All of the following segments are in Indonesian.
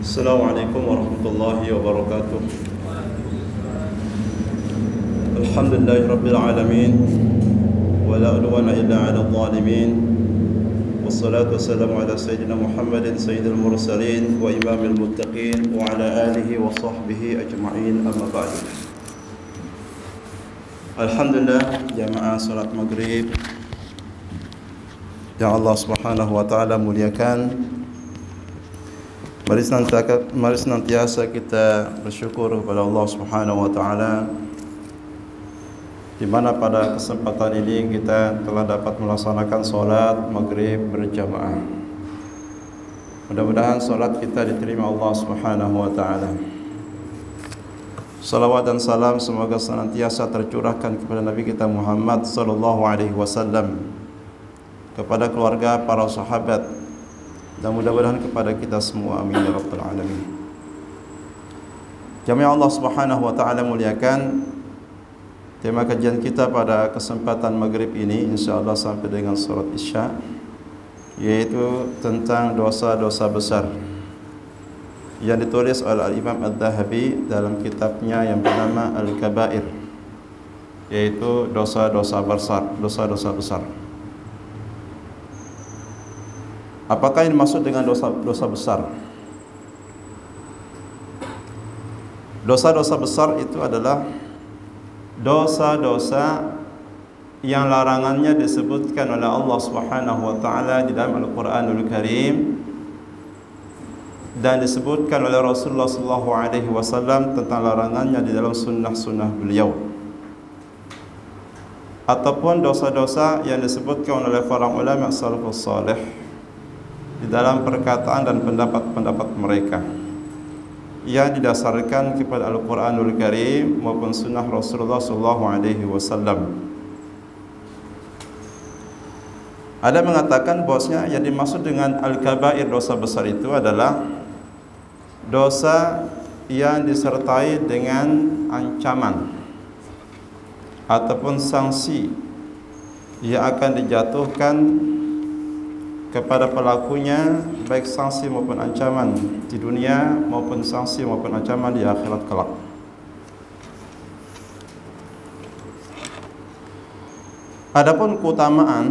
Assalamualaikum warahmatullahi wabarakatuh. Alhamdulillahi rabbil alamin, wa la udwana illa 'alal zalimin. Wassalatu wassalamu ala sayyidina Muhammadin sayyidil mursalin wa imamil muttaqin wa ala alihi wa sahbihi ajma'in, amma ba'du. Alhamdulillah, jamaah salat maghrib yang Allah Subhanahu wa taala muliakan. Mari senantiasa kita bersyukur kepada Allah Subhanahu wa taala di mana pada kesempatan ini kita telah dapat melaksanakan salat maghrib berjamaah. Mudah-mudahan salat kita diterima Allah Subhanahu wa taala. Salawat dan salam semoga senantiasa tercurahkan kepada Nabi kita Muhammad sallallahu alaihi wasallam, kepada keluarga, para sahabat, dan mudah-mudahan kepada kita semua, amin ya rabbal alamin. Jamaah Allah Subhanahu wa taala muliakan, tema kajian kita pada kesempatan maghrib ini insyaallah sampai dengan salat Isya, yaitu tentang dosa-dosa besar yang ditulis oleh Al-Imam Adz-Dzahabi dalam kitabnya yang bernama Al-Kabair, yaitu dosa-dosa besar. Apakah yang dimaksud dengan dosa besar? Dosa-dosa besar itu adalah dosa-dosa yang larangannya disebutkan oleh Allah Subhanahu wa taala di dalam Al-Qur'anul Karim dan disebutkan oleh Rasulullah sallallahu alaihi wasallam tentang larangannya di dalam sunnah-sunnah beliau, ataupun dosa-dosa yang disebutkan oleh para ulama salafus salih di dalam perkataan dan pendapat-pendapat mereka yang didasarkan kepada Al-Qur'anul Karim maupun sunnah Rasulullah sallallahu alaihi wasallam. Ada mengatakan bahwasanya yang dimaksud dengan al-kabair, dosa besar, itu adalah dosa yang disertai dengan ancaman ataupun sanksi yang akan dijatuhkan kepada pelakunya, baik sanksi maupun ancaman di dunia maupun sanksi maupun ancaman di akhirat kelak. Adapun keutamaan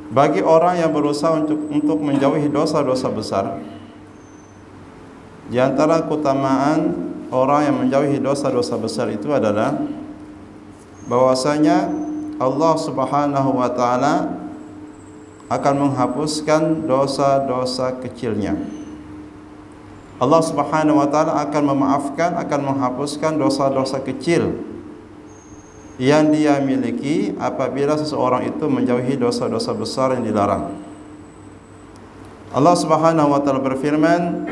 bagi orang yang berusaha untuk menjauhi dosa-dosa besar, di antara keutamaan orang yang menjauhi dosa-dosa besar itu adalah bahwasanya Allah Subhanahu wa taala akan menghapuskan dosa-dosa kecilnya. Allah Subhanahu wa taala akan memaafkan, akan menghapuskan dosa-dosa kecil yang dia miliki apabila seseorang itu menjauhi dosa-dosa besar yang dilarang. Allah Subhanahu wa taala berfirman,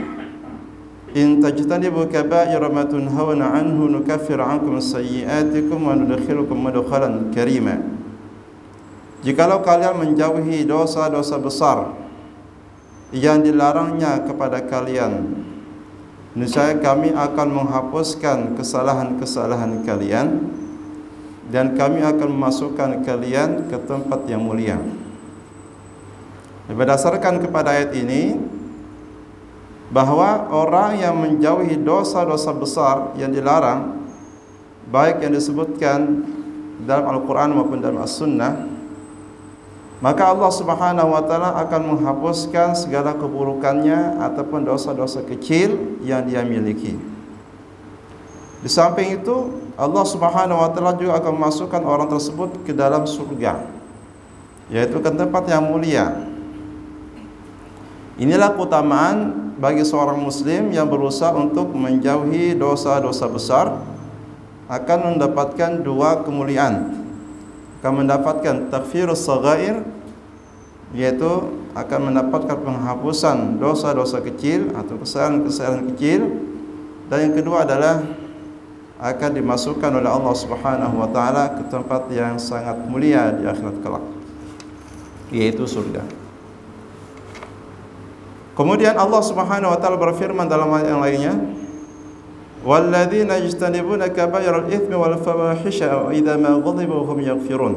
"In tajtanibu kaba'ira ma tunhauna 'anhu nukaffir 'ankum sayyi'atikum wa nudkhilukum mudkhalan karima." Jikalau kalian menjauhi dosa-dosa besar yang dilarangnya kepada kalian, niscaya kami akan menghapuskan kesalahan-kesalahan kalian dan kami akan memasukkan kalian ke tempat yang mulia. Berdasarkan kepada ayat ini, bahwa orang yang menjauhi dosa-dosa besar yang dilarang, baik yang disebutkan dalam Al-Quran maupun dalam As-Sunnah, maka Allah Subhanahu wa taala akan menghapuskan segala keburukannya ataupun dosa-dosa kecil yang dia miliki. Di samping itu, Allah Subhanahu wa taala juga akan memasukkan orang tersebut ke dalam surga, yaitu ke tempat yang mulia. Inilah keutamaan bagi seorang muslim yang berusaha untuk menjauhi dosa-dosa besar, akan mendapatkan dua kemuliaan. Akan mendapatkan taghfirus shaghair, yaitu akan mendapatkan penghapusan dosa-dosa kecil atau kesalahan-kesalahan kecil, dan yang kedua adalah akan dimasukkan oleh Allah Subhanahu wa taala ke tempat yang sangat mulia di akhirat kelak, yaitu surga. Kemudian Allah Subhanahu wa taala berfirman dalam ayat yang lainnya, "Walladzina yajtanibuna kaba'iral itsmi wal fawahisha wa idza ma ghadibu hum yaghfirun."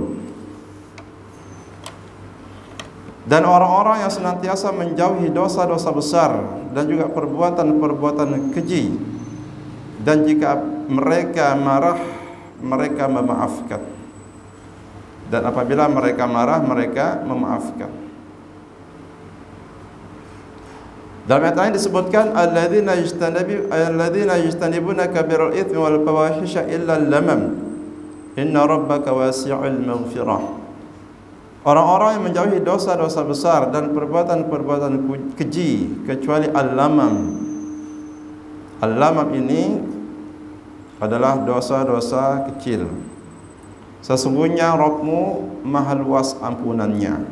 Dan orang-orang yang senantiasa menjauhi dosa-dosa besar dan juga perbuatan-perbuatan keji, dan jika mereka marah, mereka memaafkan, dan apabila mereka marah, mereka memaafkan. Dalam ayat lain disebutkan alladzina yajtanibuna kabirul itsmi wal fawahisha illa lamam inna rabbaka wasi'ul maghfirah. Orang-orang yang menjauhi dosa-dosa besar dan perbuatan-perbuatan keji kecuali al-lamam. Al-lamam ini adalah dosa-dosa kecil. Sesungguhnya Rabbmu maha luas ampunannya.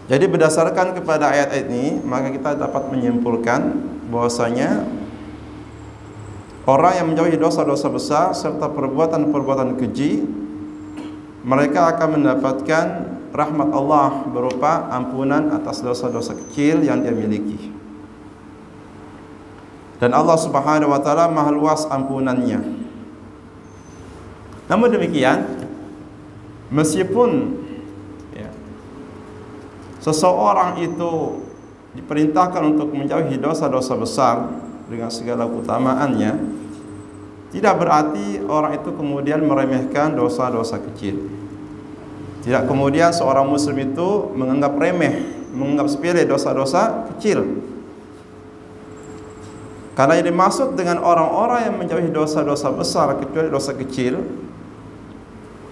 Jadi berdasarkan kepada ayat ini, maka kita dapat menyimpulkan bahwasanya orang yang menjauhi dosa-dosa besar serta perbuatan-perbuatan keji, mereka akan mendapatkan rahmat Allah berupa ampunan atas dosa-dosa kecil yang dia miliki. Dan Allah Subhanahu wa taala maha luas ampunannya. Namun demikian, meskipun seseorang itu diperintahkan untuk menjauhi dosa-dosa besar dengan segala keutamaannya, tidak berarti orang itu kemudian meremehkan dosa-dosa kecil. Tidak kemudian seorang muslim itu menganggap remeh, menganggap sepele dosa-dosa kecil. Karena yang dimaksud dengan orang-orang yang menjauhi dosa-dosa besar kecuali dosa kecil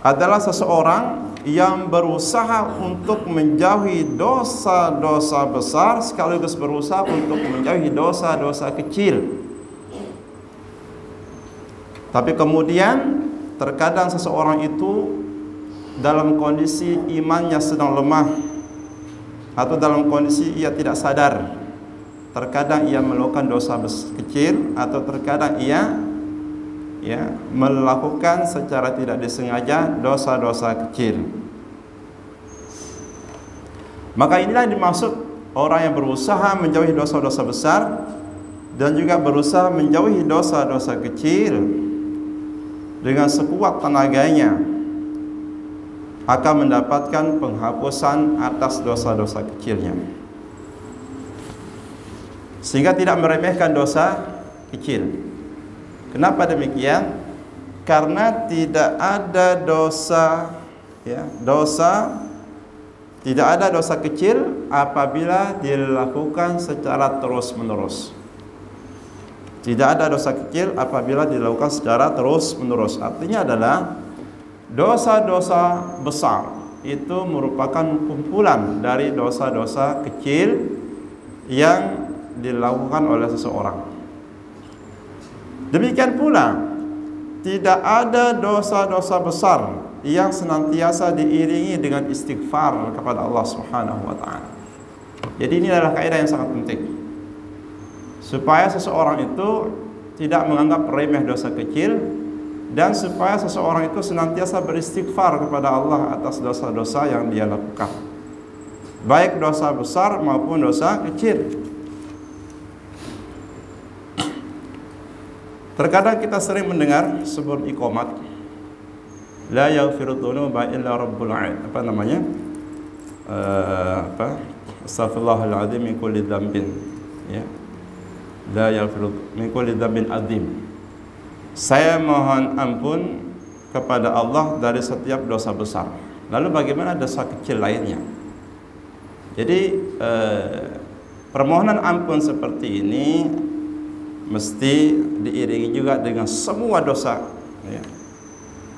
adalah seseorang yang berusaha untuk menjauhi dosa-dosa besar sekaligus berusaha untuk menjauhi dosa-dosa kecil. Tapi kemudian terkadang seseorang itu dalam kondisi imannya sedang lemah atau dalam kondisi ia tidak sadar. Terkadang ia melakukan dosa kecil atau terkadang ia melakukan secara tidak disengaja dosa-dosa kecil. Maka inilah yang dimaksud orang yang berusaha menjauhi dosa-dosa besar dan juga berusaha menjauhi dosa-dosa kecil dengan sekuat tenaganya akan mendapatkan penghapusan atas dosa-dosa kecilnya, sehingga tidak meremehkan dosa kecil. Kenapa demikian? Karena tidak ada tidak ada dosa kecil apabila dilakukan secara terus-menerus. Tidak ada dosa kecil apabila dilakukan secara terus-menerus. Artinya adalah dosa-dosa besar itu merupakan kumpulan dari dosa-dosa kecil yang dilakukan oleh seseorang. Demikian pula tidak ada dosa-dosa besar yang senantiasa diiringi dengan istighfar kepada Allah Subhanahu wa taala. Jadi ini adalah kaidah yang sangat penting, supaya seseorang itu tidak menganggap remeh dosa kecil, dan supaya seseorang itu senantiasa beristighfar kepada Allah atas dosa-dosa yang dia lakukan, baik dosa besar maupun dosa kecil. Terkadang kita sering mendengar sebelum iqamat, la yaghfiru dzunuba illa rabbul alamin. Astaghfirullahaladzim min kulli dzambin, ya. La yaghfiru min kulli dzambin adzim. Saya mohon ampun kepada Allah dari setiap dosa besar. Lalu bagaimana dosa kecil lainnya? Jadi permohonan ampun seperti ini mesti diiringi juga dengan semua dosa, ya.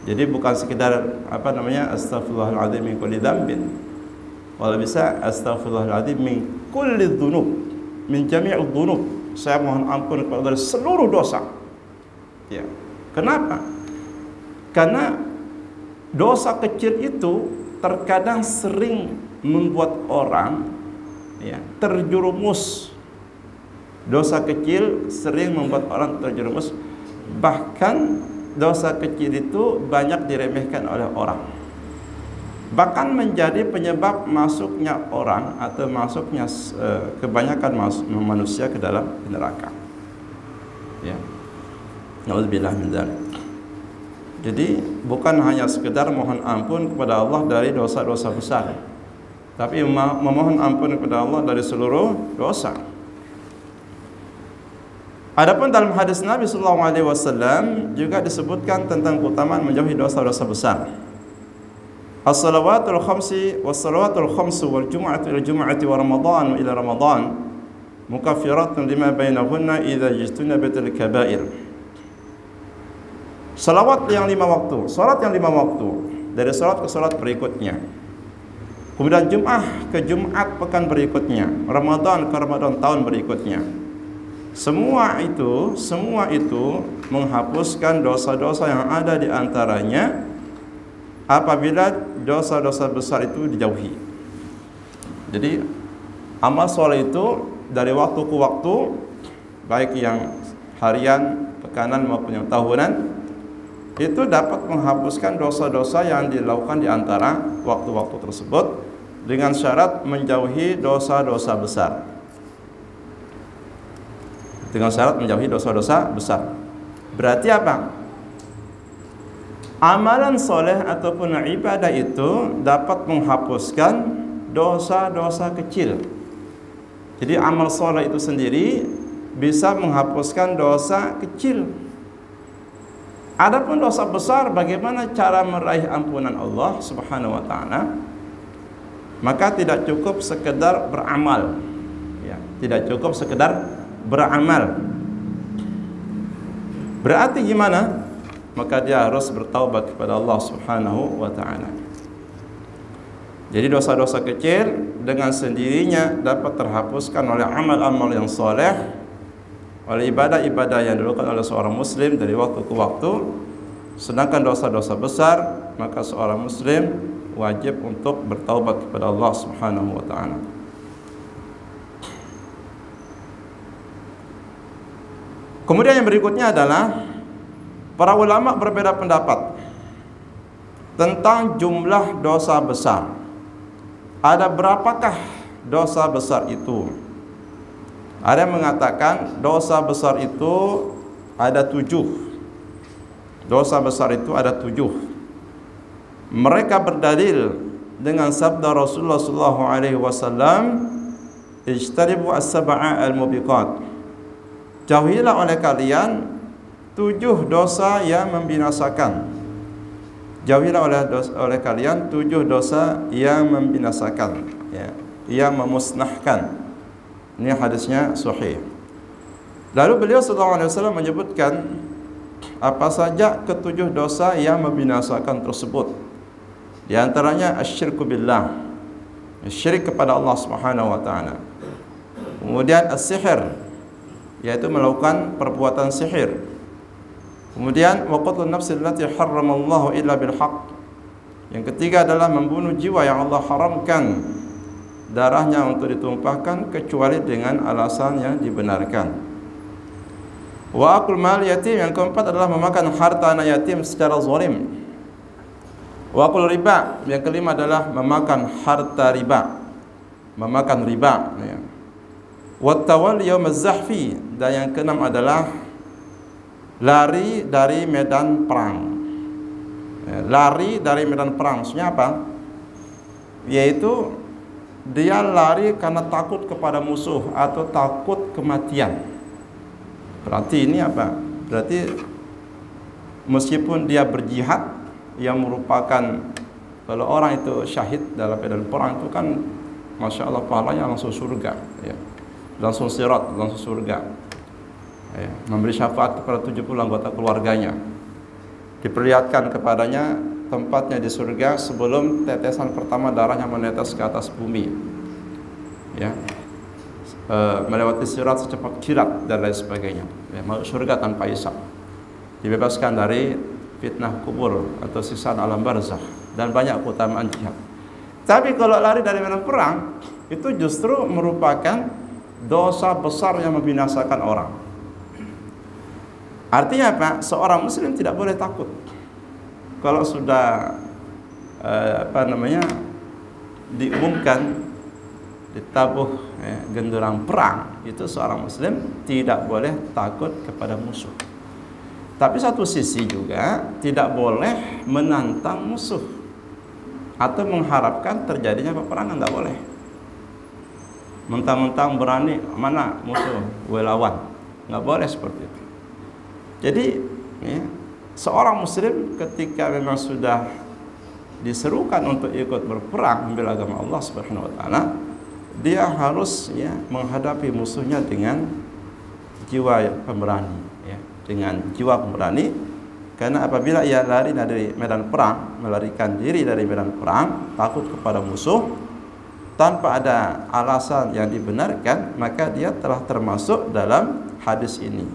Jadi bukan sekedar astaghfirullahaladzim min kulli dzambin. Kalau bisa astaghfirullahaladzim min kulli dzunub, min jami'ud dzunub. Saya mohon ampun kepada dari seluruh dosa. Ya. Kenapa? Karena dosa kecil itu terkadang sering membuat orang terjerumus. Dosa kecil sering membuat orang terjerumus. Bahkan dosa kecil itu banyak diremehkan oleh orang. Bahkan menjadi penyebab masuknya orang atau masuknya kebanyakan manusia ke dalam neraka. Ya. Nauzubillah min dzalik. Jadi bukan hanya sekedar mohon ampun kepada Allah dari dosa-dosa besar, tapi memohon ampun kepada Allah dari seluruh dosa. Adapun dalam hadis Nabi sallallahu alaihi wasallam juga disebutkan tentang keutamaan menjauhi dosa-dosa besar. As-salawatul khamsi was-salawatul khamsu wal jumu'atu ila jumu'ati wa ramadhan ila ramadhan mukaffiratun lima bainahunna idza ijtunibatil kaba'ir. Salawat yang 5 waktu, salat yang 5 waktu dari salat ke salat berikutnya. Kemudian Jumat ke Jumat pekan berikutnya, Ramadan ke Ramadan tahun berikutnya. Semua itu menghapuskan dosa-dosa yang ada di antaranya apabila dosa-dosa besar itu dijauhi. Jadi amal soleh itu dari waktu ke waktu, baik yang harian, pekanan maupun yang tahunan, itu dapat menghapuskan dosa-dosa yang dilakukan di antara waktu-waktu tersebut dengan syarat menjauhi dosa-dosa besar. Dengan syarat menjauhi dosa-dosa besar. Berarti apa? Amalan soleh ataupun ibadah itu dapat menghapuskan dosa-dosa kecil. Jadi amal soleh itu sendiri bisa menghapuskan dosa kecil. Adapun dosa besar, bagaimana cara meraih ampunan Allah Subhanahu wa taala? Maka tidak cukup sekedar beramal. Ya, tidak cukup sekedar beramal. Berarti gimana? Maka dia harus bertaubat kepada Allah Subhanahu wa taala. Jadi dosa-dosa kecil dengan sendirinya dapat terhapuskan oleh amal-amal yang soleh, oleh ibadah-ibadah yang dilakukan oleh seorang muslim dari waktu ke waktu. Sedangkan dosa-dosa besar, maka seorang muslim wajib untuk bertaubat kepada Allah Subhanahu wa taala. Kemudian yang berikutnya adalah para ulama berbeda pendapat tentang jumlah dosa besar. Ada berapakah dosa besar itu? Ada yang mengatakan dosa besar itu ada 7. Dosa besar itu ada 7. Mereka berdalil dengan sabda Rasulullah sallallahu alaihi wasallam, "Ijtanibu as-sab'a al-mubiqat." Jauhilah oleh kalian 7 dosa yang membinasakan. Jauhilah oleh kalian 7 dosa yang membinasakan, ya, yang memusnahkan. Ini hadisnya sahih. Lalu beliau sallallahu alaihi wasallam menyebutkan apa saja ke-7 dosa yang membinasakan tersebut. Di antaranya asyirku billah, syirik kepada Allah Subhanahu wa taala. Kemudian as-sihir, yaitu melakukan perbuatan sihir. Kemudian waqatlun nafsi allati harramallahu illa bil haqq. Yang ketiga adalah membunuh jiwa yang Allah haramkan darahnya untuk ditumpahkan kecuali dengan alasan yang dibenarkan. Wa akul mal yatim, yang keempat adalah memakan harta anak yatim secara zalim. Wa akul riba, yang kelima adalah memakan harta riba, memakan riba, ya. Wa tawal yaum az-zahfi, dan yang keenam adalah lari dari medan perang. Lari dari medan perang maksudnya apa? Yaitu dia lari karena takut kepada musuh atau takut kematian. Berarti ini apa? Berarti meskipun dia berjihad, yang merupakan, kalau orang itu syahid dalam medan perang itu kan Masya Allah pahalanya langsung surga, ya. Langsung sirat, langsung surga, ya. Memberi syafaat kepada 70 anggota keluarganya. Diperlihatkan kepadanya tempatnya di surga sebelum tetesan pertama darahnya menetes ke atas bumi, ya. Melewati sirat secepat kilat dan lain sebagainya, ya. Masuk surga tanpa hisab, dibebaskan dari fitnah kubur atau siksaan alam barzakh, dan banyak keutamaan jihad. Tapi kalau lari dari medan perang itu justru merupakan dosa besar yang membinasakan orang. Artinya apa? Seorang muslim tidak boleh takut. Kalau sudah diumumkan, ditabuh, ya, genderang perang, itu seorang muslim tidak boleh takut kepada musuh. Tapi satu sisi juga tidak boleh menantang musuh. atau mengharapkan terjadinya peperangan, tidak boleh. Mentang-mentang berani, mana musuh, gue lawan, nggak boleh seperti itu. Jadi ya, seorang muslim ketika memang sudah diserukan untuk ikut berperang membela agama Allah Subhanahu wa taala, dia harus ya menghadapi musuhnya dengan jiwa pemberani, ya, dengan jiwa pemberani. Karena apabila ia lari dari medan perang, melarikan diri dari medan perang, takut kepada musuh tanpa ada alasan yang dibenarkan, maka dia telah termasuk dalam hadis ini,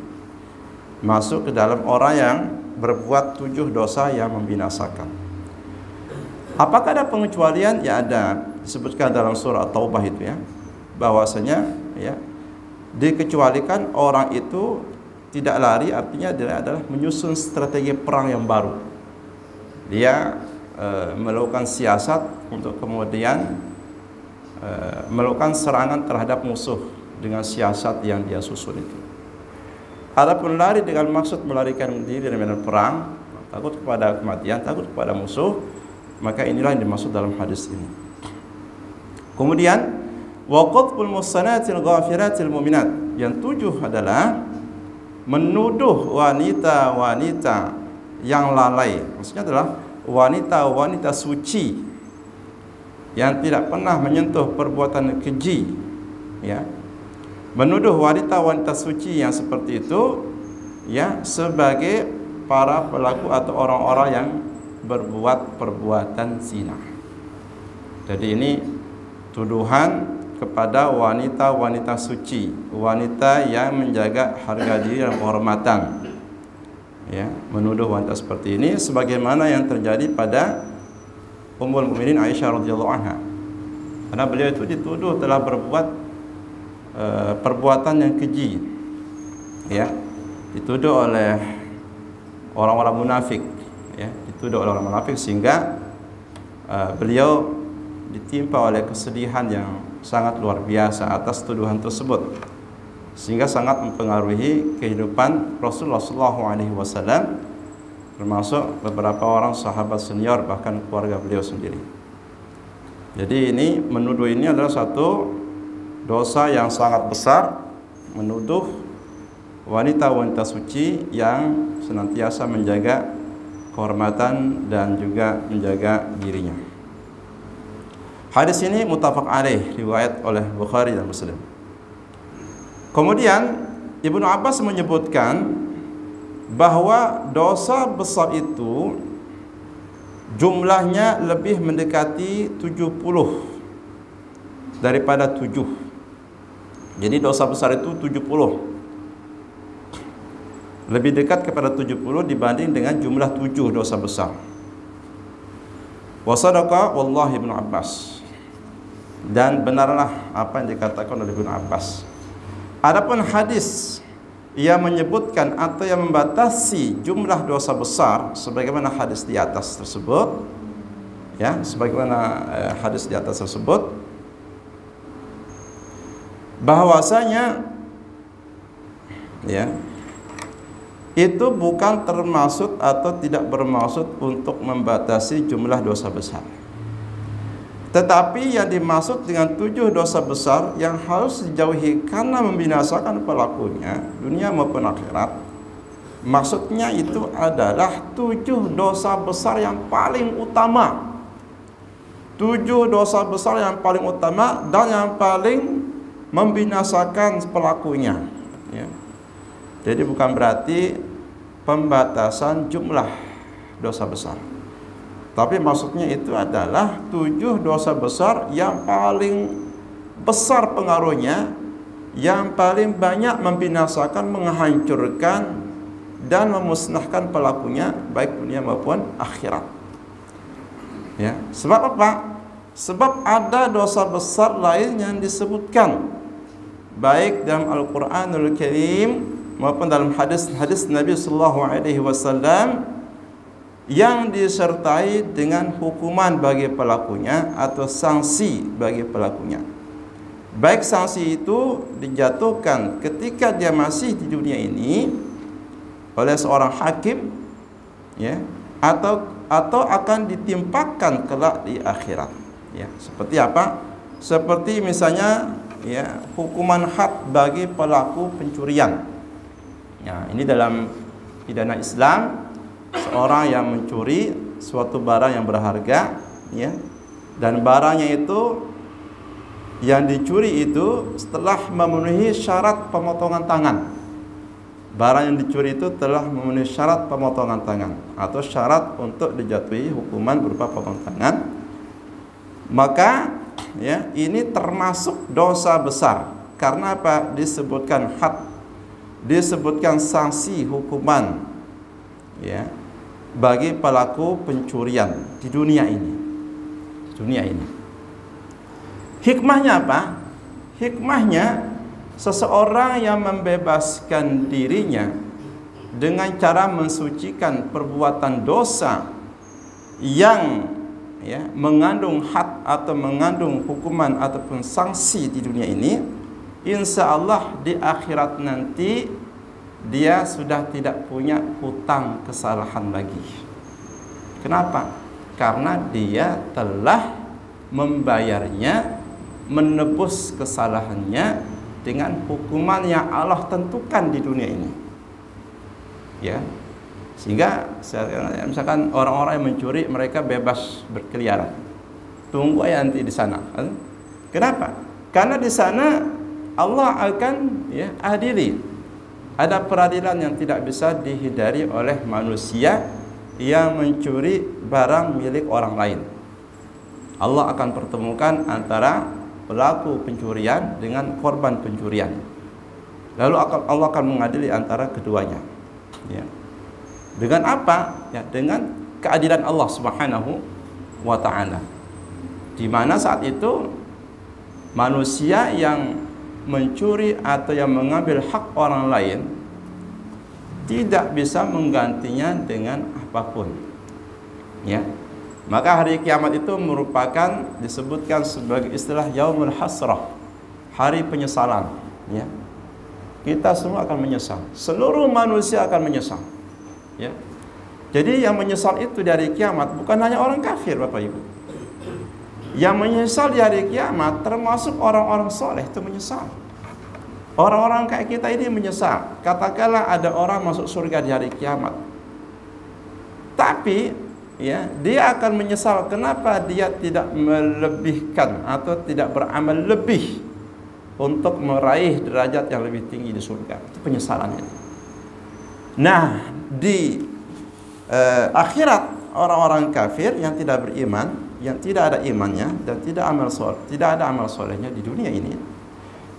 masuk ke dalam orang yang berbuat 7 dosa yang membinasakan. Apakah ada pengecualian? Ya ada, disebutkan dalam surah Taubah itu ya, bahwasanya ya dikecualikan orang itu tidak lari, artinya dia adalah menyusun strategi perang yang baru. Dia melakukan siasat untuk kemudian melakukan serangan terhadap musuh dengan siasat yang dia susun itu. Adapun lari dengan maksud melarikan diri dari medan perang, takut kepada kematian, takut kepada musuh, maka inilah yang dimaksud dalam hadis ini. Kemudian waqadful muhsanatil ghafiratil mu'minat, yang 7 adalah menuduh wanita-wanita yang lalai. Maksudnya adalah wanita-wanita suci yang tidak pernah menyentuh perbuatan keji, ya. Menuduh wanita-wanita suci yang seperti itu ya sebagai para pelaku atau orang-orang yang berbuat perbuatan zina. Jadi ini tuduhan kepada wanita-wanita suci, wanita yang menjaga harga diri dan kehormatan. Ya, menuduh wanita seperti ini sebagaimana yang terjadi pada Ummul Mukminin Aisyah radhiyallahu anha. Karena beliau itu dituduh telah berbuat perbuatan yang keji. Ya, dituduh oleh orang-orang munafik, ya, dituduh oleh orang munafik sehingga beliau ditimpa oleh kesedihan yang sangat luar biasa atas tuduhan tersebut, sehingga sangat mempengaruhi kehidupan Rasulullah SAW, termasuk beberapa orang sahabat senior bahkan keluarga beliau sendiri. Jadi ini menuduh ini adalah satu dosa yang sangat besar, menuduh wanita-wanita suci yang senantiasa menjaga kehormatan dan juga menjaga dirinya. Hadis ini muttafaq alaih, riwayat oleh Bukhari dan Muslim. Kemudian Ibnu Abbas menyebutkan bahwa dosa besar itu jumlahnya lebih mendekati 70 daripada 7. Jadi dosa besar itu 70, lebih dekat kepada 70 dibanding dengan jumlah 7 dosa besar. Wa sadaqa wallahi Ibnu Abbas, dan benarlah apa yang dikatakan oleh Ibnu Abbas. Adapun hadis yang menyebutkan atau yang membatasi jumlah dosa besar sebagaimana hadis di atas tersebut, ya, sebagaimana hadis di atas tersebut, bahwasanya ya itu bukan termasuk atau tidak bermaksud untuk membatasi jumlah dosa besar. Tetapi yang dimaksud dengan 7 dosa besar yang harus dijauhi karena membinasakan pelakunya dunia maupun akhirat, maksudnya itu adalah 7 dosa besar yang paling utama. 7 dosa besar yang paling utama dan yang paling membinasakan pelakunya, ya. Jadi bukan berarti pembatasan jumlah dosa besar, tapi maksudnya itu adalah 7 dosa besar yang paling besar pengaruhnya, yang paling banyak membinasakan, menghancurkan dan memusnahkan pelakunya baik dunia maupun akhirat. Ya, sebab apa? Sebab ada dosa besar lain yang disebutkan baik dalam Al-Qur'anul Karim maupun dalam hadis-hadis Nabi sallallahu alaihi wasallam yang disertai dengan hukuman bagi pelakunya atau sanksi bagi pelakunya. Baik sanksi itu dijatuhkan ketika dia masih di dunia ini oleh seorang hakim, ya, atau atau akan ditimpakan kelak di akhirat. Ya, seperti apa? Seperti misalnya ya, hukuman had bagi pelaku pencurian. Ya, ini dalam pidana Islam, seorang yang mencuri suatu barang yang berharga, ya, dan barangnya itu yang dicuri itu setelah memenuhi syarat pemotongan tangan. Barang yang dicuri itu telah memenuhi syarat pemotongan tangan atau syarat untuk dijatuhi hukuman berupa potong tangan, maka ya, ini termasuk dosa besar. Karena apa? Disebutkan had, disebutkan sanksi hukuman ya, bagi pelaku pencurian di dunia ini. Dunia ini. Hikmahnya apa? Hikmahnya seseorang yang membebaskan dirinya dengan cara mensucikan perbuatan dosa yang ya, mengandung had atau mengandung hukuman ataupun sanksi di dunia ini, insya Allah di akhirat nanti dia sudah tidak punya hutang kesalahan lagi. Kenapa? Karena dia telah membayarnya, menebus kesalahannya dengan hukuman yang Allah tentukan di dunia ini. Ya. Sehingga misalkan orang-orang yang mencuri, mereka bebas berkeliaran. Tunggu aja nanti di sana. Kenapa? Karena di sana Allah akan ya, adili. Ada peradilan yang tidak bisa dihindari oleh manusia yang mencuri barang milik orang lain. Allah akan pertemukan antara pelaku pencurian dengan korban pencurian. Lalu Allah akan mengadili antara keduanya. Ya. Dengan apa? Ya, dengan keadilan Allah Subhanahu wa taala. Di mana saat itu manusia yang mencuri atau yang mengambil hak orang lain tidak bisa menggantinya dengan apapun. Ya. Maka hari kiamat itu merupakan disebutkan sebagai istilah yaumul hasrah, hari penyesalan. Ya. Kita semua akan menyesal. Seluruh manusia akan menyesal. Ya. Jadi yang menyesal itu di hari kiamat bukan hanya orang kafir, Bapak Ibu. Yang menyesal di hari kiamat termasuk orang-orang soleh itu menyesal. Orang-orang kayak kita ini menyesal. Katakanlah ada orang masuk surga di hari kiamat, tapi ya, dia akan menyesal kenapa dia tidak melebihkan atau tidak beramal lebih untuk meraih derajat yang lebih tinggi di surga. Itu penyesalannya. Nah, di akhirat orang-orang kafir yang tidak beriman, yang tidak ada imannya dan tidak ada amal solehnya di dunia ini,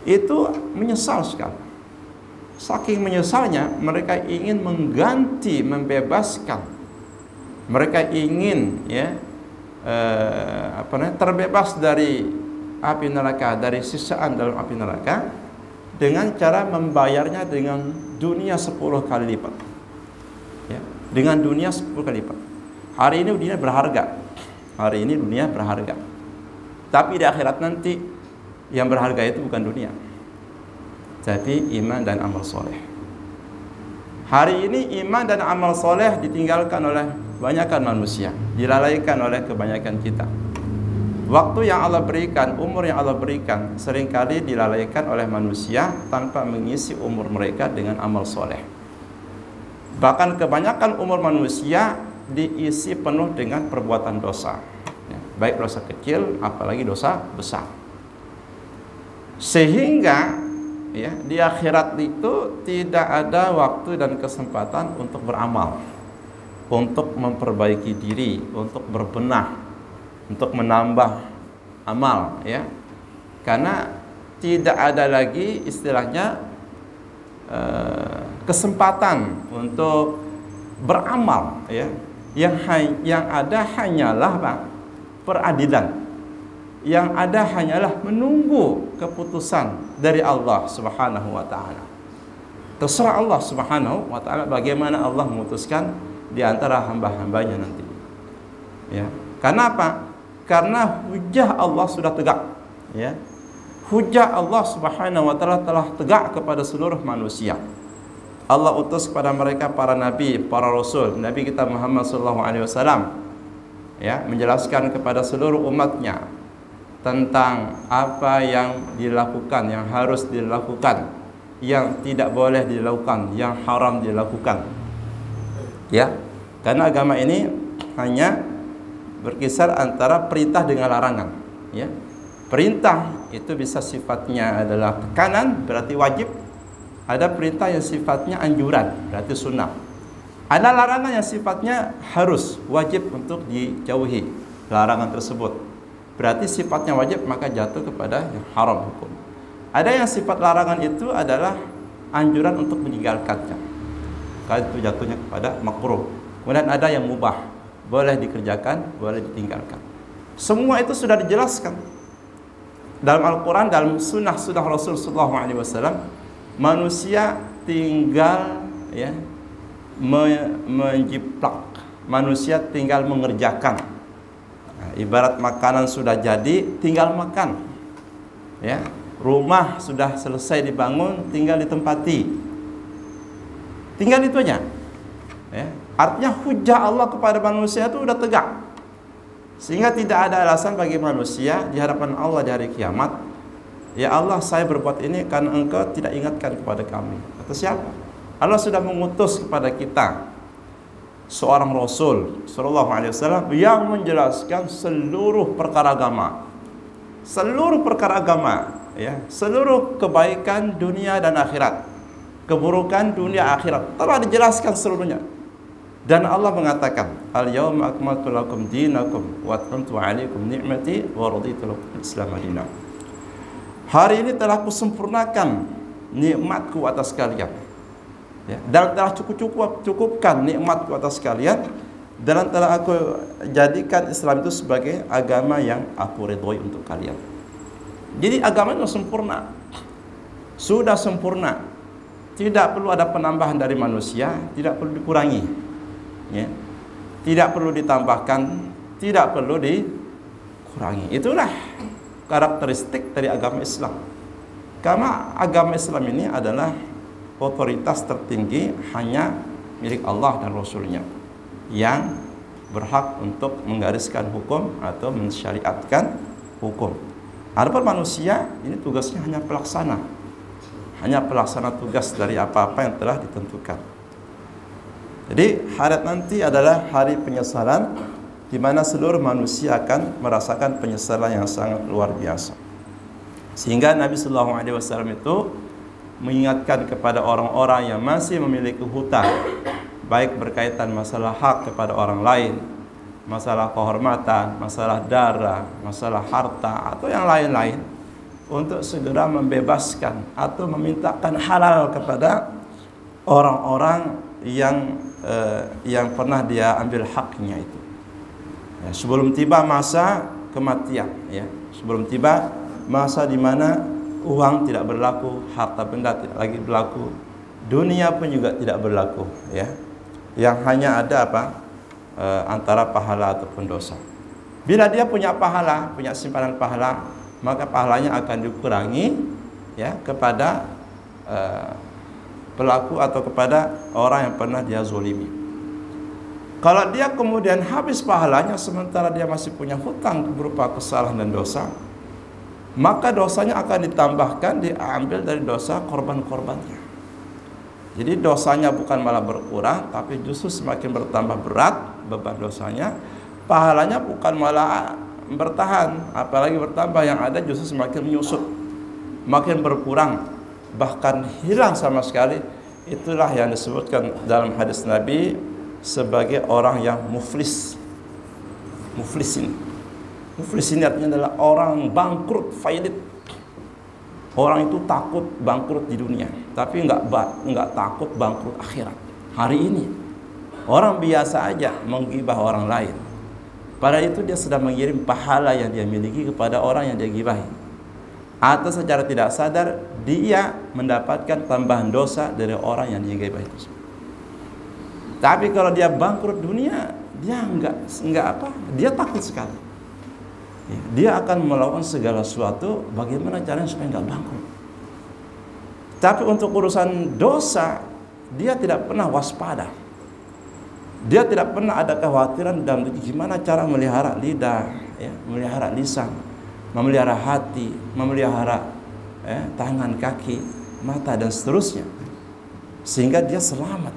itu menyesal sekali. Saking menyesalnya, mereka ingin mengganti, membebaskan. Mereka ingin ya terbebas dari api neraka, dari sisaan dalam api neraka, dengan cara membayarnya dengan dunia 10 kali lipat. Ya, dengan dunia 10 kali lipat. Hari ini dunia berharga. Hari ini dunia berharga. Tapi di akhirat nanti yang berharga itu bukan dunia, tapi iman dan amal soleh. Hari ini iman dan amal soleh ditinggalkan oleh kebanyakan manusia, dilalaikan oleh kebanyakan kita. Waktu yang Allah berikan, umur yang Allah berikan, seringkali dilalaikan oleh manusia tanpa mengisi umur mereka dengan amal soleh. Bahkan kebanyakan umur manusia diisi penuh dengan perbuatan dosa, ya, baik dosa kecil, apalagi dosa besar. Sehingga ya, di akhirat itu tidak ada waktu dan kesempatan untuk beramal, untuk memperbaiki diri, untuk berbenah, untuk menambah amal, ya. Karena tidak ada lagi istilahnya kesempatan untuk beramal, ya. Yang ada hanyalah peradilan. Yang ada hanyalah menunggu keputusan dari Allah Subhanahu wa taala. Terserah Allah Subhanahu wa taala bagaimana Allah memutuskan di antara hamba-hambanya nanti. Ya. Karena apa? Karena hujah Allah sudah tegak, ya. Hujah Allah Subhanahu wa taala telah tegak kepada seluruh manusia. Allah utus kepada mereka para nabi, para rasul, Nabi kita Muhammad sallallahu alaihi wasallam ya, menjelaskan kepada seluruh umatnya tentang apa yang dilakukan, yang harus dilakukan, yang tidak boleh dilakukan, yang haram dilakukan. Ya, karena agama ini hanya berkisar antara perintah dengan larangan. Ya, perintah itu bisa sifatnya adalah tekanan, berarti wajib. Ada perintah yang sifatnya anjuran, berarti sunnah. Ada larangan yang sifatnya harus, wajib untuk dijauhi larangan tersebut. Berarti sifatnya wajib, maka jatuh kepada yang haram hukum. Ada yang sifat larangan itu adalah anjuran untuk meninggalkannya, kalau itu jatuhnya kepada makruh. Kemudian ada yang mubah, boleh dikerjakan, boleh ditinggalkan. Semua itu sudah dijelaskan dalam Al-Quran, dalam sunnah Rasul SAW. Manusia tinggal, ya, menjiplak, manusia tinggal mengerjakan. Ibarat makanan sudah jadi, tinggal makan. Ya, rumah sudah selesai dibangun, tinggal ditempati. Tinggal itu aja. Ya, artinya hujah Allah kepada manusia itu sudah tegak, sehingga tidak ada alasan bagi manusia di hadapan Allah di hari kiamat, ya Allah, saya berbuat ini karena engkau tidak ingatkan kepada kami. Atau siapa? Allah sudah mengutus kepada kita seorang Rasul Sallallahu Alaihi Wasallam yang menjelaskan seluruh perkara agama, ya, seluruh kebaikan dunia dan akhirat, keburukan dunia akhirat telah dijelaskan seluruhnya. Dan Allah mengatakan, Al-yawma akmaltu lakum dinakum wa atmamtu alaikum ni'mati wa raditu lakum al-Islam madinah. Hari ini telah kusempurnakan nikmatku atas kalian. Ya, dan telah cukupkan nikmatku atas kalian, dan telah aku jadikan Islam itu sebagai agama yang aku ridhoi untuk kalian. Jadi agama itu sempurna, sudah sempurna, tidak perlu ada penambahan dari manusia, tidak perlu dikurangi, ya, tidak perlu ditambahkan, tidak perlu dikurangi. Itulah karakteristik dari agama Islam. Karena agama Islam ini adalah otoritas tertinggi, hanya milik Allah dan Rasulnya yang berhak untuk menggariskan hukum atau mensyariatkan hukum. Adapun manusia ini tugasnya hanya pelaksana tugas dari apa-apa yang telah ditentukan. Jadi hari nanti adalah hari penyesalan, di mana seluruh manusia akan merasakan penyesalan yang sangat luar biasa. Sehingga Nabi Sallallahu Alaihi Wasallam itu mengingatkan kepada orang-orang yang masih memiliki hutang, baik berkaitan masalah hak kepada orang lain, masalah kehormatan, masalah darah, masalah harta, atau yang lain-lain, untuk segera membebaskan atau memintakan halal kepada orang-orang yang pernah dia ambil haknya itu. Ya, sebelum tiba masa kematian, ya, sebelum tiba masa di mana uang tidak berlaku, harta benda tidak lagi berlaku, dunia pun juga tidak berlaku, ya. Yang hanya ada apa? Antara pahala ataupun dosa. Bila dia punya pahala, punya simpanan pahala, maka pahalanya akan dikurangi, ya, kepada pelaku atau kepada orang yang pernah dia zolimi. Kalau dia kemudian habis pahalanya sementara dia masih punya hutang berupa kesalahan dan dosa, maka dosanya akan ditambahkan, diambil dari dosa korban-korbannya. Jadi dosanya bukan malah berkurang, tapi justru semakin bertambah berat beban dosanya. Pahalanya bukan malah bertahan, apalagi bertambah, yang ada justru semakin menyusut, makin berkurang, bahkan hilang sama sekali. Itulah yang disebutkan dalam hadis Nabi sebagai orang yang muflis. Muflis ini artinya adalah orang bangkrut, failit. Orang itu takut bangkrut di dunia, tapi enggak takut bangkrut akhirat. Hari ini orang biasa aja menggibah orang lain, padahal itu dia sudah mengirim pahala yang dia miliki kepada orang yang dia gibahi, atau secara tidak sadar dia mendapatkan tambahan dosa dari orang yang dia gibahi itu. Tapi kalau dia bangkrut dunia, dia dia takut sekali. Dia akan melakukan segala sesuatu bagaimana caranya supaya nggak bangkrut. Tapi untuk urusan dosa, dia tidak pernah waspada. Dia tidak pernah ada kekhawatiran dalam gimana cara melihara lidah, ya, melihara lisan, memelihara hati, memelihara tangan, kaki, mata dan seterusnya, sehingga dia selamat.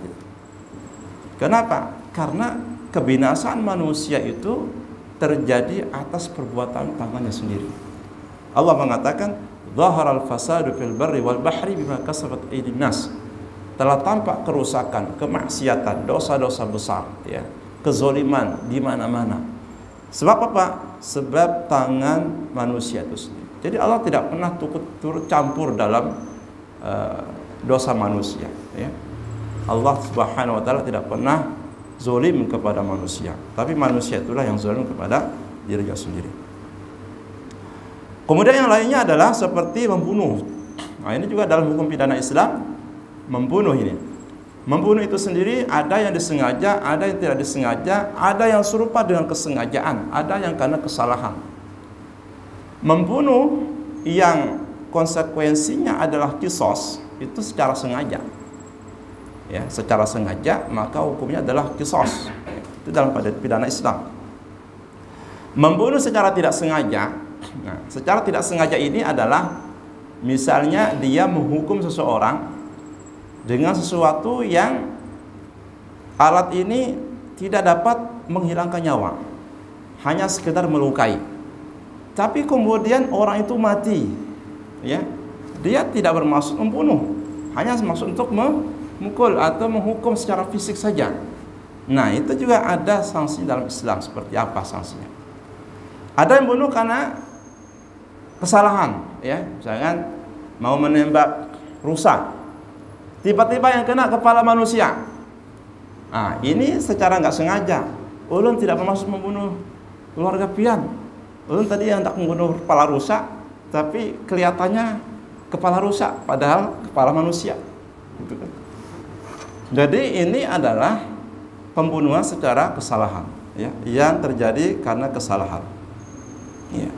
Kenapa? Karena kebinasaan manusia itu terjadi atas perbuatan tangannya sendiri. Allah mengatakan, "Zaharal fasadu fil barri wal bahri bima kasabat aydin nas." Telah tampak kerusakan, kemaksiatan, dosa-dosa besar, ya, kezoliman di mana-mana. Sebab apa? Sebab tangan manusia itu sendiri. Jadi Allah tidak pernah turut campur dalam dosa manusia, ya. Allah Subhanahu wa taala tidak pernah zolim kepada manusia, tapi manusia itulah yang zolim kepada dirinya sendiri. Kemudian yang lainnya adalah seperti membunuh. Nah, ini juga dalam hukum pidana Islam, membunuh ini. Membunuh itu sendiri ada yang disengaja, ada yang tidak disengaja, ada yang serupa dengan kesengajaan, ada yang karena kesalahan. Membunuh yang konsekuensinya adalah kisos itu secara sengaja. Ya, secara sengaja maka hukumnya adalah kisos. Itu dalam pidana Islam. Membunuh secara tidak sengaja. Nah, secara tidak sengaja ini adalah misalnya dia menghukum seseorang dengan sesuatu yang alat ini tidak dapat menghilangkan nyawa, hanya sekedar melukai. Tapi kemudian orang itu mati, ya, dia tidak bermaksud membunuh, hanya bermaksud untuk memukul atau menghukum secara fisik saja. Nah, itu juga ada sanksi dalam Islam. Seperti apa sanksinya? Ada yang bunuh karena kesalahan, ya, misalkan mau menembak rusa, tiba-tiba yang kena kepala manusia. Nah, ini secara nggak sengaja. Ulun tidak bermaksud membunuh keluarga pian. Ulun tadi yang hendak membunuh kepala rusa, tapi kelihatannya kepala rusa, padahal kepala manusia. Gitu kan. Jadi ini adalah pembunuhan secara kesalahan, ya, yang terjadi karena kesalahan. Ya.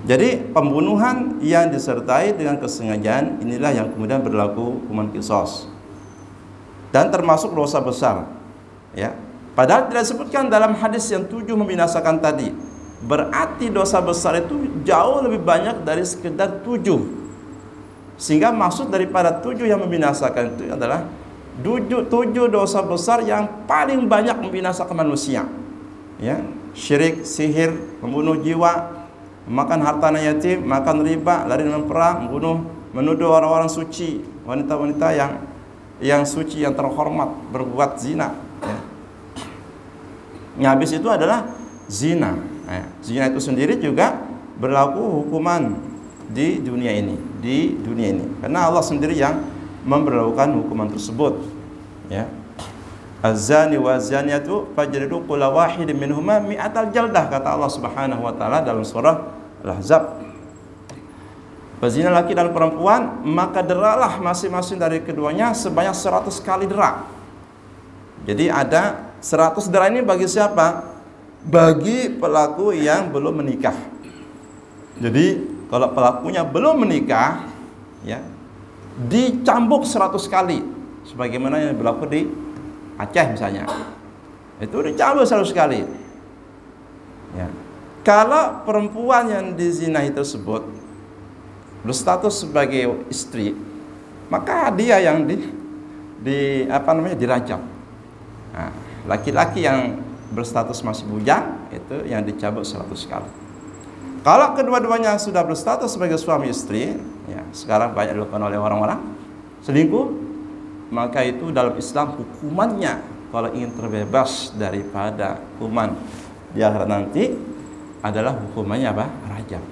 Jadi pembunuhan yang disertai dengan kesengajaan inilah yang kemudian berlaku hukuman qisas. Dan termasuk dosa besar. Ya. Padahal tidak disebutkan dalam hadis yang 7 membinasakan tadi. Berarti dosa besar itu jauh lebih banyak dari sekedar 7. Sehingga maksud daripada 7 yang membinasakan itu adalah 7 dosa besar yang paling banyak membinasakan manusia. Ya, syirik, sihir, membunuh jiwa, makan harta anak yatim, makan riba, lari dalam perang, membunuh, menuduh orang-orang suci, wanita-wanita yang suci, yang terhormat, berbuat zina. Ya. Yang habis itu adalah zina. Nah, zina itu sendiri juga berlaku hukuman di dunia ini, karena Allah sendiri yang memberlakukan hukuman tersebut. Ya. Az-zani wa zaniyatu fajridu kulla wahidin minhuma mi'atal jaldah, kata Allah Subhanahu wa taala dalam surah Al-Ahzab. Pezina laki dan perempuan, maka deralah masing-masing dari keduanya sebanyak 100 kali dera. Jadi ada 100 dera ini bagi siapa? Bagi pelaku yang belum menikah. Jadi kalau pelakunya belum menikah, ya, dicambuk 100 kali sebagaimana yang berlaku di Aceh misalnya. Itu dicambuk 100 kali. Ya. Kalau perempuan yang dizinahi tersebut berstatus sebagai istri, maka dia yang dirajam. Nah, laki-laki yang berstatus masih bujang itu yang dicambuk 100 kali. Kalau kedua-duanya sudah berstatus sebagai suami istri, ya, sekarang banyak dilakukan oleh orang-orang selingkuh, maka itu dalam Islam hukumannya kalau ingin terbebas daripada hukuman di akhirat nanti adalah hukumannya apa? Rajam.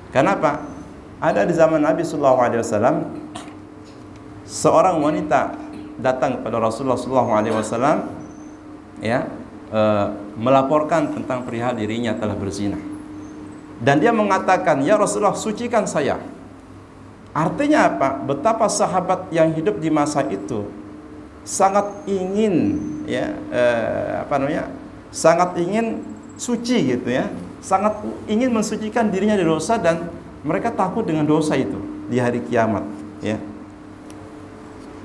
Kenapa? Ada di zaman Nabi sallallahu alaihi wasallam seorang wanita datang kepada Rasulullah sallallahu alaihi wasallam, ya, melaporkan tentang perihal dirinya telah berzina. Dan dia mengatakan, "Ya Rasulullah, sucikan saya." Artinya apa? Betapa sahabat yang hidup di masa itu sangat ingin, ya, sangat ingin suci gitu, ya, sangat ingin mensucikan dirinya dari dosa, dan mereka takut dengan dosa itu di hari kiamat, ya.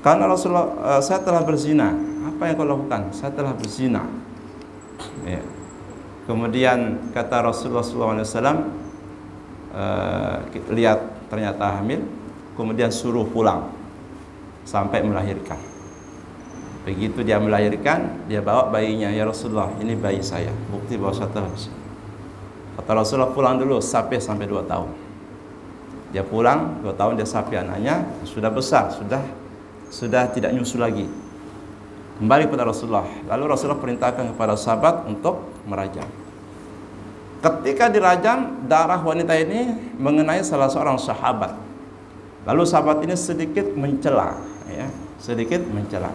Karena Rasulullah, saya telah berzina. apa yang kau lakukan? Saya telah berzina. Ya. Kemudian kata Rasulullah SAW, lihat ternyata hamil, kemudian suruh pulang sampai melahirkan. Begitu dia melahirkan, dia bawa bayinya, ya Rasulullah, ini bayi saya, bukti bahwa saya telah berzina. Kata Rasulullah, pulang dulu sampai 2 tahun. Dia pulang 2 tahun, dia sapi anaknya, sudah besar, sudah tidak nyusu lagi. Kembali kepada Rasulullah. Lalu Rasulullah perintahkan kepada sahabat untuk merajam. Ketika dirajam, darah wanita ini mengenai salah seorang sahabat. Lalu sahabat ini sedikit mencela, ya, sedikit mencela.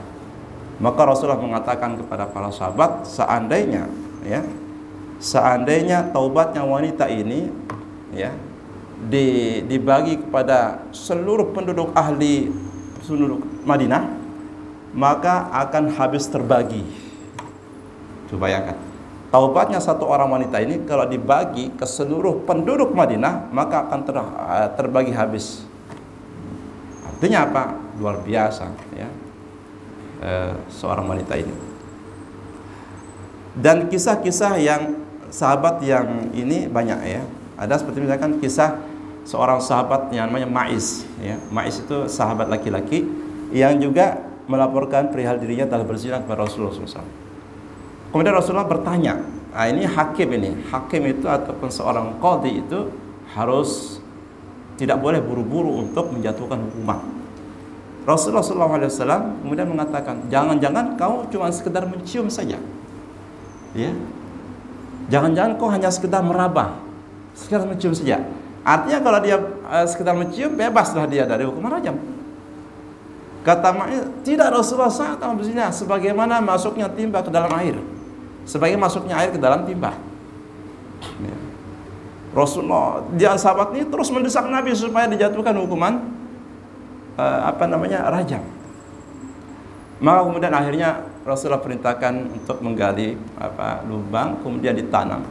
Maka Rasulullah mengatakan kepada para sahabat, seandainya taubatnya wanita ini, ya, dibagi kepada seluruh penduduk Madinah, maka akan habis terbagi. Coba bayangkan, taubatnya satu orang wanita ini kalau dibagi ke seluruh penduduk Madinah, maka akan terbagi habis. Artinya apa? Luar biasa, ya, seorang wanita ini. Dan kisah-kisah yang sahabat yang ini banyak, ya. Ada seperti misalkan kisah seorang sahabat yang namanya Ma'is, ya. Ma'is itu sahabat laki-laki yang juga melaporkan perihal dirinya telah berzina kepada Rasulullah SAW. Kemudian Rasulullah bertanya, ini hakim itu ataupun seorang qadhi itu harus tidak boleh buru-buru untuk menjatuhkan hukuman. Rasulullah SAW kemudian mengatakan, jangan-jangan kau cuma sekedar mencium saja, ya, jangan-jangan kau hanya sekedar meraba, sekedar mencium saja. Artinya kalau dia sekedar mencium, bebaslah dia dari hukuman rajam. Kata Ma'is, tidak Rasulullah, saya telah berzina sebagaimana masuknya timba ke dalam air, sebagaimana masuknya air ke dalam timba. Ya. Rasulullah, dia sahabat ini terus mendesak Nabi supaya dijatuhkan hukuman rajam. Maka kemudian akhirnya Rasulullah perintahkan untuk menggali lubang, kemudian ditanam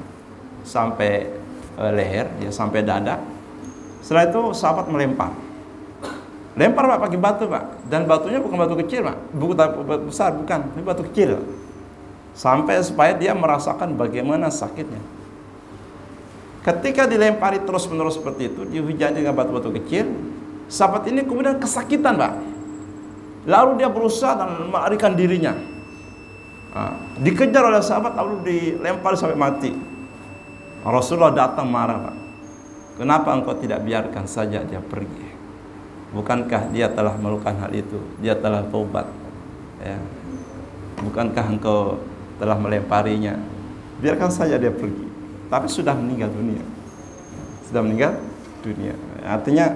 sampai leher, ya, sampai dada. Setelah itu sahabat lempar Pak, pakai batu Pak, dan batunya bukan batu kecil Pak, bukan batu besar, bukan, ini batu kecil, sampai supaya dia merasakan bagaimana sakitnya. Ketika dilempari terus-menerus seperti itu, dihujani dengan batu-batu kecil, sahabat ini kemudian kesakitan Pak. Lalu dia berusaha dan melarikan dirinya. Dikejar oleh sahabat, lalu dilempar sampai mati. Rasulullah datang marah Pak. Kenapa engkau tidak biarkan saja dia pergi? Bukankah dia telah melakukan hal itu? Dia telah taubat, ya. Bukankah engkau telah melemparinya? Biarkan saja dia pergi. Tapi sudah meninggal dunia. Sudah meninggal dunia. Artinya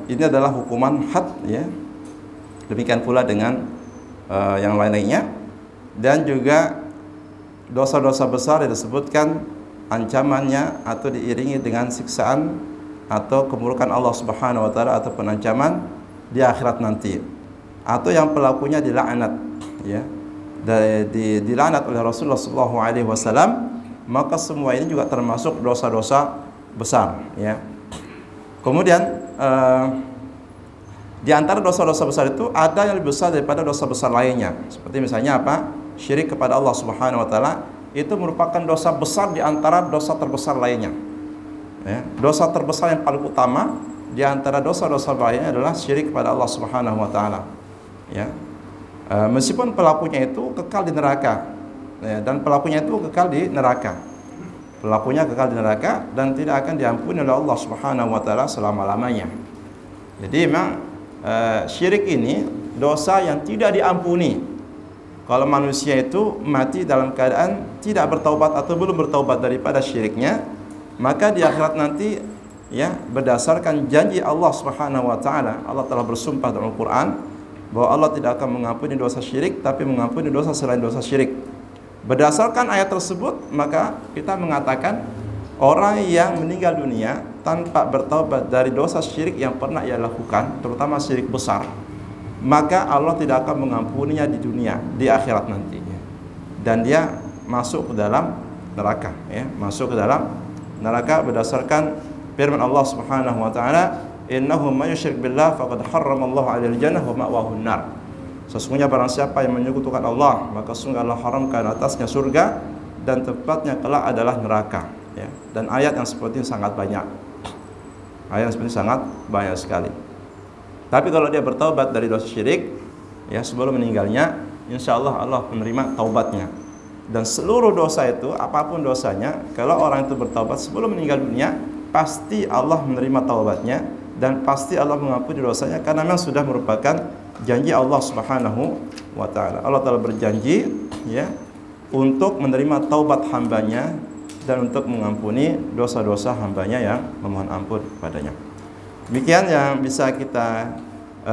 ini adalah hukuman had, ya. Demikian pula dengan yang lain-lainnya. Dan juga dosa-dosa besar yang disebutkan ancamannya atau diiringi dengan siksaan atau keburukan Allah Subhanahu wa taala atau penancaman di akhirat nanti, atau yang pelakunya dilaknat, ya, dilaknat oleh Rasulullah SAW. Maka semua ini juga termasuk dosa-dosa besar, ya. Kemudian di antara dosa-dosa besar itu ada yang lebih besar daripada dosa besar lainnya. Seperti misalnya apa? Syirik kepada Allah Subhanahu wa taala itu merupakan dosa besar di antara dosa terbesar lainnya. Ya, dosa terbesar yang paling utama di antara dosa-dosa lainnya adalah syirik kepada Allah Subhanahu wa taala. Ya. Meskipun pelakunya itu kekal di neraka, ya, dan pelakunya itu kekal di neraka. Pelakunya kekal di neraka dan tidak akan diampuni oleh Allah Subhanahu wa taala selama-lamanya. Jadi memang syirik ini dosa yang tidak diampuni. Kalau manusia itu mati dalam keadaan tidak bertaubat atau belum bertaubat daripada syiriknya, maka di akhirat nanti, ya, berdasarkan janji Allah Subhanahu wa taala, Allah telah bersumpah dalam Al-Qur'an bahwa Allah tidak akan mengampuni dosa syirik tapi mengampuni dosa selain dosa syirik. Berdasarkan ayat tersebut, maka kita mengatakan orang yang meninggal dunia tanpa bertaubat dari dosa syirik yang pernah ia lakukan, terutama syirik besar, maka Allah tidak akan mengampuninya di dunia, di akhirat nantinya, dan dia masuk ke dalam neraka, ya, masuk ke dalam neraka berdasarkan firman Allah Subhanahu wa taala, innahu may yusyrik billah faqad harramallahu 'alal jannah wa ma'wahu an-nar. Sesungguhnya barang siapa yang menyekutukan Allah, maka sungguh Allah haramkan atasnya surga dan tempatnya kelak adalah neraka, ya. Dan ayat yang seperti ini sangat banyak. Ayat yang seperti ini sangat banyak sekali. Tapi kalau dia bertaubat dari dosa syirik, ya, sebelum meninggalnya, insya Allah Allah menerima taubatnya. Dan seluruh dosa itu, apapun dosanya, kalau orang itu bertaubat sebelum meninggal dunia, pasti Allah menerima taubatnya dan pasti Allah mengampuni dosanya, karena memang sudah merupakan janji Allah Subhanahu wa taala. Allah telah berjanji, ya, untuk menerima taubat hambanya dan untuk mengampuni dosa-dosa hambanya yang memohon ampun kepadanya. Demikian yang bisa kita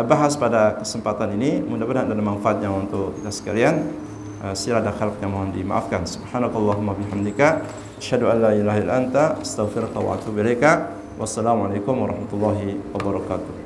bahas pada kesempatan ini. Mudah-mudahan ada manfaatnya untuk kita sekalian. Sila dan khalaf yang mohon dimaafkan. Subhanakallahumma bihamdika asyhadu an la ilaha illa anta astaghfiruka wa atubu ilaika. Wassalamualaikum warahmatullahi wabarakatuh.